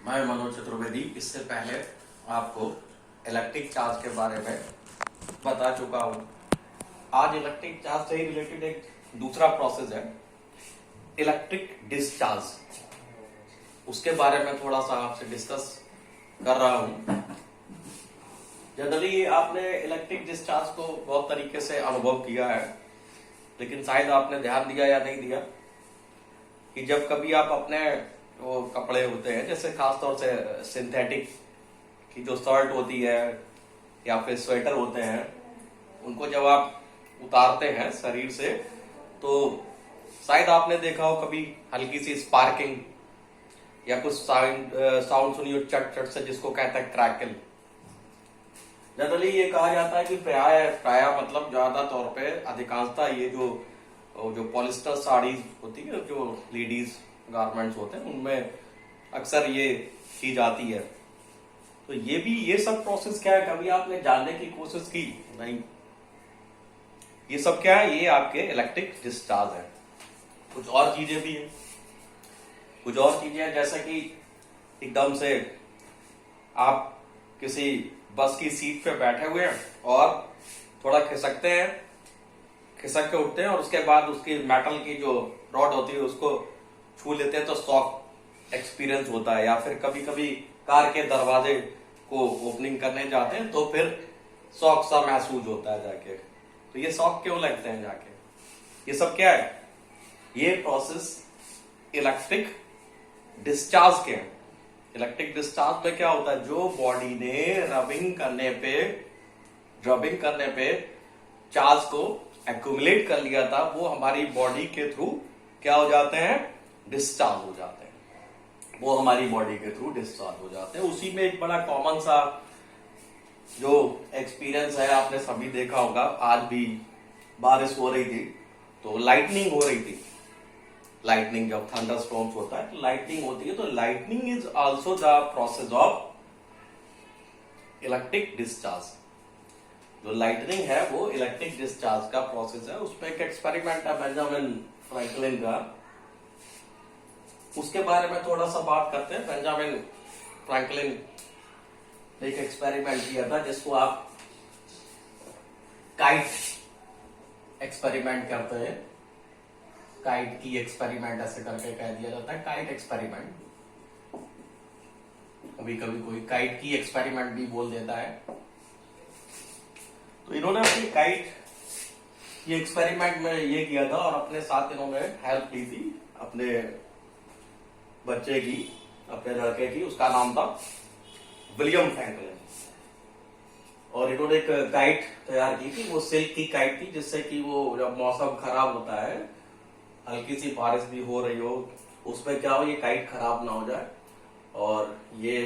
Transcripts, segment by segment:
मैं मनोज चतुर्वेदी इससे पहले आपको इलेक्ट्रिक चार्ज के बारे में बता चुका हूँ। आज इलेक्ट्रिक चार्ज से ही रिलेटेड एक दूसरा प्रोसेस है, इलेक्ट्रिक डिस्चार्ज। उसके बारे में थोड़ा सा आपसे डिस्कस कर रहा हूँ। जनरली आपने इलेक्ट्रिक डिस्चार्ज को बहुत तरीके से अनुभव किया है, लेकिन शायद आपने ध्यान दिया या नहीं दिया कि जब कभी आप अपने वो कपड़े होते हैं, जैसे खासतौर से सिंथेटिक की जो शर्ट होती है या फिर स्वेटर होते हैं, उनको जब आप उतारते हैं शरीर से तो शायद आपने देखा हो कभी हल्की सी स्पार्किंग या कुछ साउंड सुनी हो चट चट से, जिसको कहते हैं क्रैकल। जनरली ये कहा जाता है कि प्राय मतलब ज्यादा तौर पे अधिकांशता ये जो पॉलिस्टर साड़ी होती है, जो लेडीज गारमेंट्स होते हैं, उनमें अक्सर ये की जाती है। तो ये सब प्रोसेस क्या है, कभी आपने जानने की कोशिश की? नहीं। ये सब क्या है? ये आपके इलेक्ट्रिक डिस्चार्ज है। कुछ और चीजें भी है, कुछ और चीजें जैसे कि एकदम से आप किसी बस की सीट पे बैठे हुए हैं और थोड़ा खिसकते हैं, खिसक के उठते हैं और उसके बाद उसकी मेटल की जो रॉड होती है उसको छू लेते हैं तो शॉक एक्सपीरियंस होता है। या फिर कभी कभी कार के दरवाजे को ओपनिंग करने जाते हैं तो फिर शॉक सा महसूस होता है जाके। तो ये शॉक क्यों लगते हैं जाके? ये सब क्या है? ये प्रोसेस इलेक्ट्रिक डिस्चार्ज के हैं। इलेक्ट्रिक डिस्चार्ज में क्या होता है, जो बॉडी ने रबिंग करने पे चार्ज को एक्यूमुलेट कर लिया था, वो हमारी बॉडी के थ्रू क्या हो जाते हैं? डिस्चार्ज हो जाते हैं। वो हमारी बॉडी के थ्रू डिस्चार्ज हो जाते हैं। उसी में एक बड़ा कॉमन सा जो एक्सपीरियंस है, आपने सभी देखा होगा। आज भी बारिश हो रही थी तो लाइटनिंग हो रही थी। लाइटनिंग, जब थंडर स्टॉर्म्स होता है तो लाइटनिंग होती है, तो lightning is also the process of electric discharge. जो लाइटनिंग है वो इलेक्ट्रिक डिस्चार्ज का प्रोसेस है। उसमें एक एक्सपेरिमेंट है बेंजामिन फ्रैंकलिन का, उसके बारे में थोड़ा सा बात करते हैं। बेंजामिन फ्रैंकलिन ने एक एक्सपेरिमेंट किया था जिसको आप काइट एक्सपेरिमेंट कहते हैं। काइट की एक्सपेरिमेंट ऐसे करके कह दिया जाता है, काइट एक्सपेरिमेंट। कभी कभी कोई काइट की एक्सपेरिमेंट भी बोल देता है। तो इन्होंने अपनी काइट ये एक्सपेरिमेंट में ये किया था और अपने साथ इन्होंने हेल्प की थी अपने बच्चे की, अपने लड़के की। उसका नाम था विलियम फ्रैंकलिन। और इन्होंने एक काइट तैयार की थी, वो सिल्क की काइट थी, जिससे कि वो जब मौसम खराब होता है, हल्की सी बारिश भी हो रही हो, उसमें क्या हो, ये काइट खराब ना हो जाए। और ये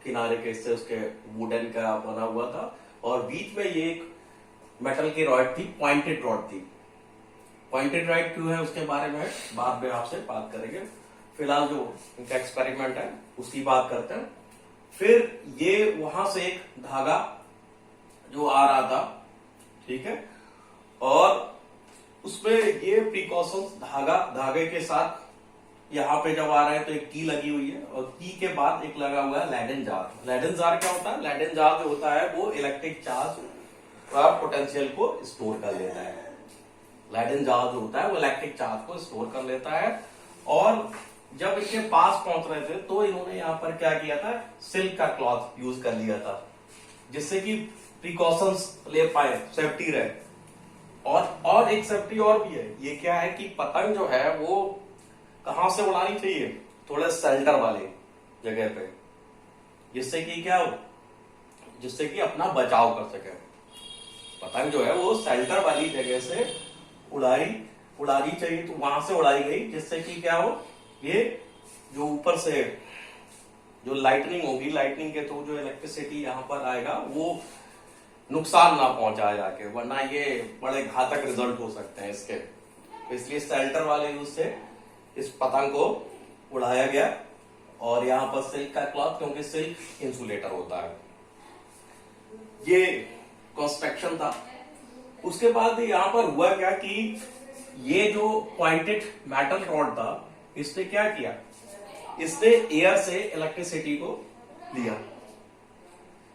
किनारे के हिस्से उसके वुडन का बना हुआ था और बीच में ये एक मेटल की रॉड थी, पॉइंटेड रॉड थी। पॉइंटेड रॉड क्यों है उसके बारे में बाद में आपसे बात करेंगे। फिलहाल जो इनका एक्सपेरिमेंट है उसकी बात करते हैं। फिर ये वहां से एक धागा जो आ रहा था, ठीक है, और उसमें ये प्रिकॉशंस, धागे के साथ यहाँ पे जब आ रहे हैं तो एक की लगी हुई है और की के बाद एक लगा हुआ है लैडेन जार। लैडेन जार क्या होता है? लैडेन जार जो होता है वो इलेक्ट्रिक चार्ज का पोटेंशियल को स्टोर कर लेता है। लैडेन जार जो होता है वो इलेक्ट्रिक चार्ज को स्टोर कर लेता है। और जब इनके पास पहुंच रहे थे तो इन्होंने यहाँ पर क्या किया था, सिल्क का क्लॉथ यूज कर लिया था, जिससे कि प्रिकॉशंस ले पाए, सेफ्टी रहे। और एक सेफ्टी और भी है। ये क्या है कि पतंग जो है वो कहां से उड़ानी चाहिए? थोड़े शेल्टर वाले जगह पे, जिससे कि क्या हो, जिससे कि अपना बचाव कर सके। पतंग जो है वो शेल्टर वाली जगह से उड़ानी चाहिए, तो वहां से उड़ाई गई, जिससे कि क्या हो, ये जो ऊपर से जो लाइटनिंग होगी, लाइटनिंग के थ्रू जो इलेक्ट्रिसिटी यहाँ पर आएगा वो नुकसान ना पहुंचाए जाके, वरना ये बड़े घातक रिजल्ट हो सकते हैं इसके। तो इसलिए शेल्टर वाले यूज से इस पतंग को उड़ाया गया। और यहाँ पर सिल्क का क्लॉथ, क्योंकि सिल्क इंसुलेटर होता है। ये कंस्ट्रक्शन था। उसके बाद यहाँ पर हुआ क्या कि ये जो पॉइंटेड मेटल रॉड था, इसने क्या किया, इसने एयर से इलेक्ट्रिसिटी को लिया,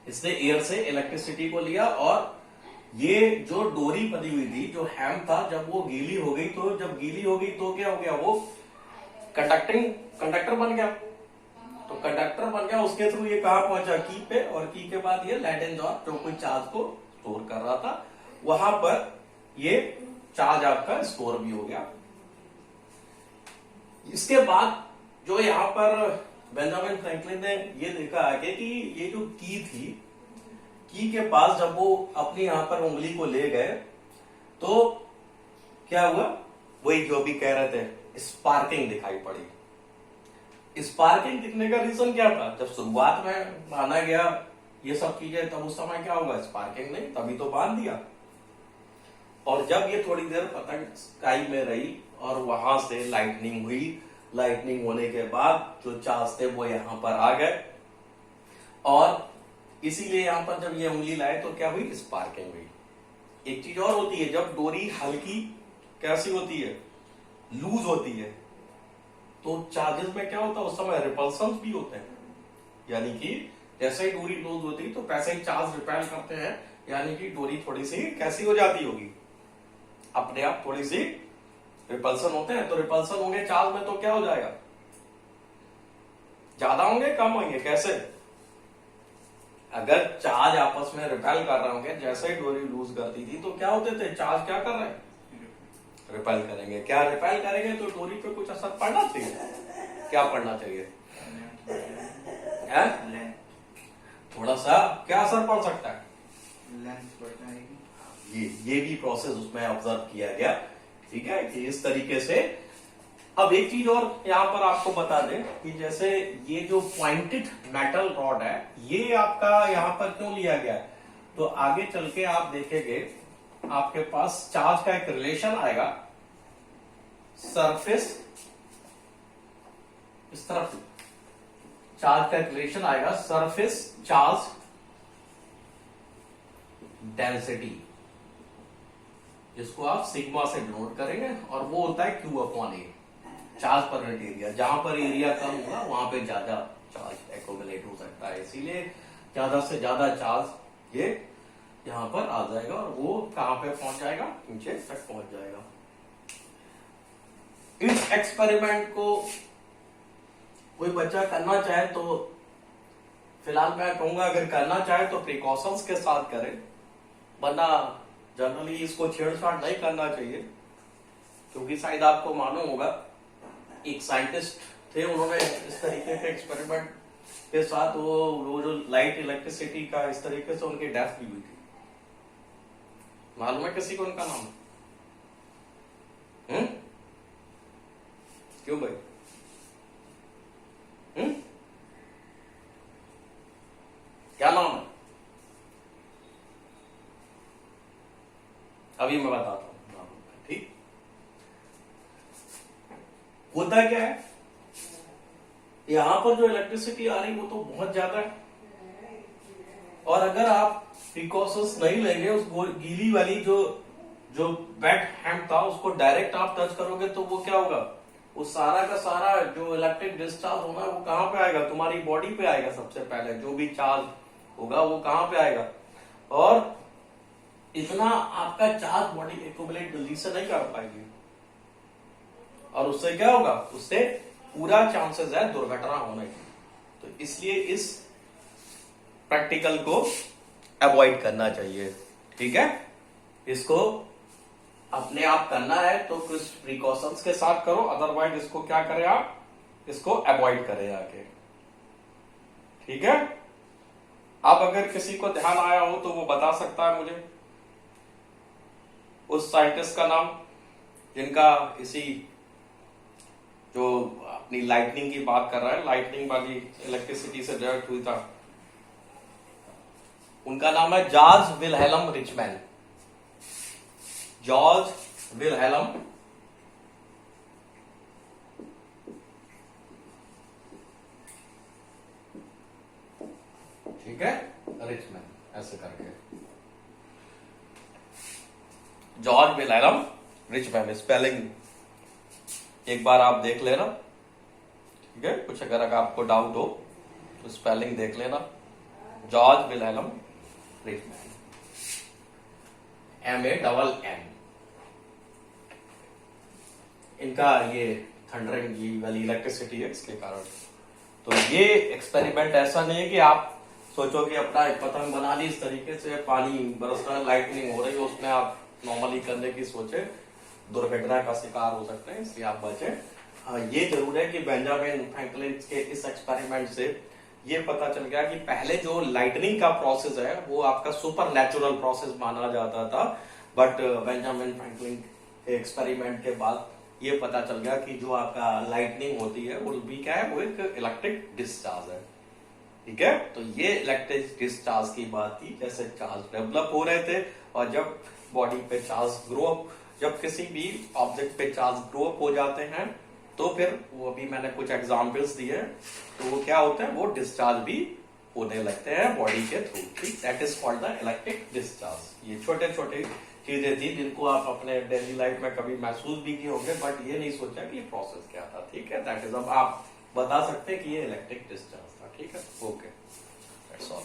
इसने एयर से इलेक्ट्रिसिटी को लिया, और ये जो डोरी बनी हुई थी, जो हैम था, जब वो गीली हो गई, तो जब गीली हो गई तो क्या हो गया, वो कंडक्टर बन गया। तो कंडक्टर बन गया, उसके थ्रू ये कहां पहुंचा, की पे, और की के बाद ये लैडेन जॉन जो कोई चार्ज को स्टोर कर रहा था, वहां पर ये चार्ज आपका स्टोर भी हो गया। इसके बाद जो यहां पर बेंजामिन फ्रैंकलिन ने ये देखा आगे कि ये जो की थी, की के पास जब वो अपनी यहां पर उंगली को ले गए तो क्या हुआ, वही जो भी कह रहे थे, स्पार्किंग दिखाई पड़ी। स्पार्किंग दिखने का रीजन क्या था, जब शुरुआत में माना गया ये सब चीजें, तब उस समय क्या होगा, स्पार्किंग नहीं, तभी तो बांध दिया। और जब ये थोड़ी देर पतंग स्काई में रही और वहां से लाइटनिंग हुई, लाइटनिंग होने के बाद जो चार्ज थे वो यहां पर आ गए, और इसीलिए यहां पर जब ये उंगली लाए तो क्या हुई, स्पार्किंग हुई। एक चीज और होती है, जब डोरी हल्की कैसी होती है, लूज होती है, तो चार्जेस में क्या होता है, उस समय रिपल्सन भी होते हैं, यानी कि जैसे ही डोरी लूज होती है तो वैसे ही चार्ज रिपेल करते हैं, यानी कि डोरी थोड़ी सी कैसी हो जाती होगी, अपने आप थोड़ी सी रिपल्सन होते हैं। तो रिपल्सन होंगे चार्ज में तो क्या हो जाएगा, ज्यादा होंगे कम होंगे, कैसे, अगर चार्ज आपस में रिपेल कर रहे होंगे, जैसे ही डोरी लूज करती थी तो क्या होते थे, चार्ज क्या कर रहे हैं, रिपेल करेंगे। क्या रिपेल करेंगे तो डोरी पे कुछ असर पड़ना चाहिए, क्या पड़ना चाहिए, है? थोड़ा सा क्या असर पड़ सकता है, लेंथ बढ़ जाएगी। ये भी प्रोसेस उसमें ऑब्जर्व किया गया, ठीक है, कि इस तरीके से। अब एक चीज और यहां पर आपको बता दें कि जैसे ये जो पॉइंटेड मेटल रॉड है, ये आपका यहां पर क्यों लिया गया है, तो आगे चल के आप देखेंगे आपके पास चार्ज का एक रिलेशन आएगा, सरफेस इस तरफ चार्ज का एक रिलेशन आएगा, सरफेस चार्ज डेंसिटी, जिसको आप सिग्मा से डिनोट करेंगे, और वो होता है Q अपॉन ए, चार्ज पर यूनिट एरिया। जहां पर एरिया कम होगा वहां पे ज्यादा चार्ज एक्यूमुलेट हो सकता है, इसीलिए ज्यादा से ज्यादा चार्ज ये यहां पर आ जाएगा, और वो कहां पे पहुंच जाएगा, नीचे तक पहुंच जाएगा। इस एक्सपेरिमेंट को कोई बच्चा करना चाहे तो फिलहाल मैं कहूंगा, अगर करना चाहे तो प्रिकॉशंस के साथ करें, वरना जनरली इसको छेड़छाड़ नहीं करना चाहिए, क्योंकि शायद आपको मालूम होगा एक साइंटिस्ट थे, उन्होंने इस तरीके के एक्सपेरिमेंट के साथ वो जो लाइट इलेक्ट्रिसिटी का इस तरीके से उनकी डेथ भी हुई थी। मालूम है किसी को उनका नाम? क्यों भाई? क्या नाम है? अभी मैं बताता हूं, ठीक। होता क्या है, यहां पर जो इलेक्ट्रिसिटी आ रही वो तो बहुत ज्यादा है, और अगर आप प्रिकॉशंस नहीं लेंगे, उस गीली वाली जो वेट हैंड था उसको डायरेक्ट आप टच करोगे तो वो क्या होगा, वो सारा का सारा जो इलेक्ट्रिक डिस्चार्ज होना है वो कहां पे आएगा, तुम्हारी बॉडी पे आएगा। सबसे पहले जो भी चार्ज होगा वो कहां पे आएगा, और इतना आपका चार्ज बॉडी एक्यूमुलेट जल्दी से नहीं कर पाएगी, और उससे क्या होगा, उससे पूरा चांसेस है दुर्घटना होने की। तो इसलिए इस प्रैक्टिकल को अवॉइड करना चाहिए, ठीक है। इसको अपने आप करना है तो कुछ प्रिकॉशंस के साथ करो, अदरवाइज इसको क्या करें आप, इसको अवॉइड करें आके, ठीक है। अब अगर किसी को ध्यान आया हो तो वो बता सकता है मुझे उस साइंटिस्ट का नाम जिनका इसी जो अपनी लाइटनिंग की बात कर रहा है, लाइटनिंग वाली इलेक्ट्रिसिटी से डायरेक्ट हुई था, उनका नाम है George Wilhelm Richman. George Wilhelm ठीक है, रिचमैन ऐसे करके, जॉर्ज विल्हेल्म रिचमैन, स्पेलिंग एक बार आप देख लेना, ठीक है, कुछ अगर आपको डाउट हो तो स्पेलिंग देख लेना। George Wilhelm Richman, MANN। इनका ये थंडरिंग वाली इलेक्ट्रिसिटी है, इसके कारण। तो ये एक्सपेरिमेंट ऐसा नहीं है कि आप सोचो कि अपना एक पतंग बना ली इस तरीके से, पानी बरस रहा है, लाइटनिंग हो रही है, उसमें आप नॉर्मली करने की सोचे, दुर्घटना का शिकार हो सकते हैं, इसलिए आप बचें। ये जरूर है कि बेंजामिन फ्रैंकलिन के इस एक्सपेरिमेंट से ये पता चल गया कि पहले जो लाइटनिंग का प्रोसेस है वो आपका सुपर नेचुरल प्रोसेस माना जाता था, बट बेंजामिन फ्रैंकलिन के एक्सपेरिमेंट के बाद ये पता चल गया कि जो आपका लाइटनिंग होती है वो भी क्या है, वो एक इलेक्ट्रिक डिस्चार्ज है। ठीक है, तो ये इलेक्ट्रिक डिस्चार्ज की बात थी, जैसे चार्ज डेवलप हो रहे थे और जब बॉडी पे चार्ज ग्रो अप, जब किसी भी ऑब्जेक्ट पे चार्ज ग्रो अप हो जाते हैं तो फिर वो अभी मैंने कुछ एग्जांपल्स दिए, तो वो क्या होता है, वो डिस्चार्ज भी होने लगते हैं बॉडी के थ्रू। ठीक, that is called the electric discharge. ये छोटे छोटे चीजें थी जिनको आप अपने डेली लाइफ में कभी महसूस भी किए होंगे, बट ये नहीं सोचा कि ये प्रोसेस क्या था। ठीक है, दैट इज, अब आप बता सकते हैं कि ये इलेक्ट्रिक डिस्चार्ज था। ठीक है, ओके, दैट्स ऑल।